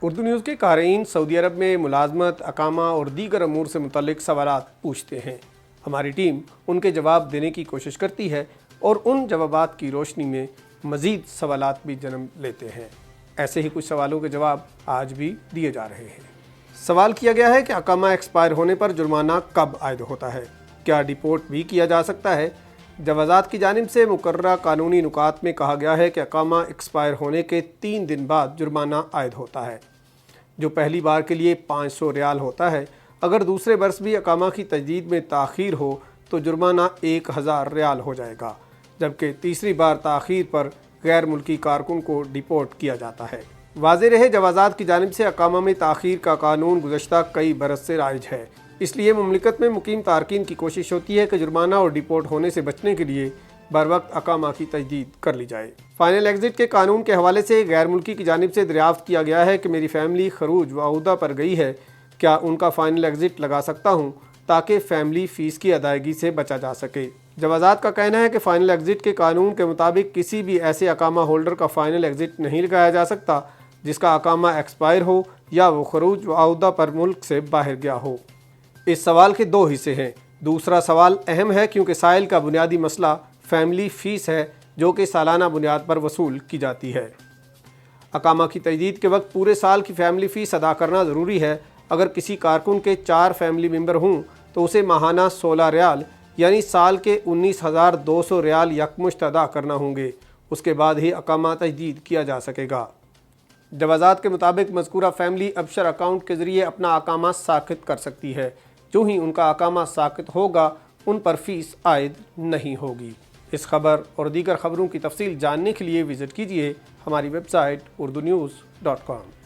Urdu news کے قارئین سعودی عرب میں ملازمت، اقامہ اور دیگر امور سے متعلق سوالات پوچھتے ہیں۔ ہماری ٹیم ان کے جواب دینے کی کوشش کرتی ہے اور ان جوابات کی روشنی میں مزید سوالات بھی جنم لیتے ہیں۔ ایسے ہی کچھ سوالوں کے جواب آج بھی دیے جا رہے ہیں۔ سوال کیا گیا ہے کہ اقامہ ایکسپائر ہونے پر جرمانہ کب عائد ہوتا ہے؟ کیا ڈیپورٹ بھی کیا جا سکتا ہے؟ جوازات کی جانب سے مقررہ قانونی نکات میں کہا گیا ہے کہ اقامہ ایکسپائر ہونے کے 3 دن بعد جرمانہ عائد ہوتا ہے، جو پہلی بار کے لیے 500 ریال ہوتا ہے۔ اگر دوسرے برس بھی اقامہ کی تجدید میں تاخیر ہو تو جرمانہ 1000 ریال ہو جائے گا، جبکہ تیسری بار تاخیر پر غیر ملکی کارکن کو ڈیپورٹ کیا جاتا ہے۔ واضح رہے، جوازات کی جانب سے اقامہ میں تاخیر کا قانون گزشتہ کئی برس سے رائج ہے، اس لیے مملکت میں مقیم تارکین کی کوشش ہوتی ہے کہ جرمانہ اور ڈیپورٹ ہونے سے بچنے کے لیے بروقت اقامہ کی تجدید کر لی جائے۔ فائنل ایگزٹ کے قانون کے حوالے سے غیر ملکی کی جانب سے دریافت کیا گیا ہے کہ میری فیملی خروج و عودہ پر گئی ہے، کیا ان کا فائنل ایگزٹ لگا سکتا ہوں تاکہ فیملی فیس کی ادائیگی سے بچا جا سکے۔ جوازات کا کہنا ہے کہ فائنل ایگزٹ کے قانون کے مطابق کسی بھی ایسے اقامہ ہولڈر کا فائنل ایگزٹ نہیں لگایا جا سکتا جس کا اقامہ ایکسپائر ہو یا وہ خروج و عودہ پر ملک سے باہر گیا ہو۔ اس سوال کے 2 حصے ہیں۔ دوسرا سوال اہم ہے کیونکہ سائل کا بنیادی مسئلہ فیملی فیس ہے، جو کہ سالانہ بنیاد پر وصول کی جاتی ہے۔ اقامہ کی تجدید کے وقت پورے سال کی فیملی فیس ادا کرنا ضروری ہے۔ اگر کسی کارکن کے 4 فیملی ممبر ہوں تو اسے ماہانہ 16 ریال یعنی سال کے 19,200 ریال یکمشت ادا کرنا ہوں گے، اس کے بعد ہی اقامہ تجدید کیا جا سکے گا۔ جوازات کے مطابق مذکورہ فیملی ابشر اکاؤنٹ کے ذریعے اپنا اقامہ ساقط کر سکتی ہے۔ جو ہی ان کا اقامہ ساقط ہوگا ان پر فیس عائد نہیں ہوگی۔ اس خبر اور دیگر خبروں کی تفصیل جاننے کے لیے وزٹ کیجیے ہماری ویب سائٹ urdunews.com۔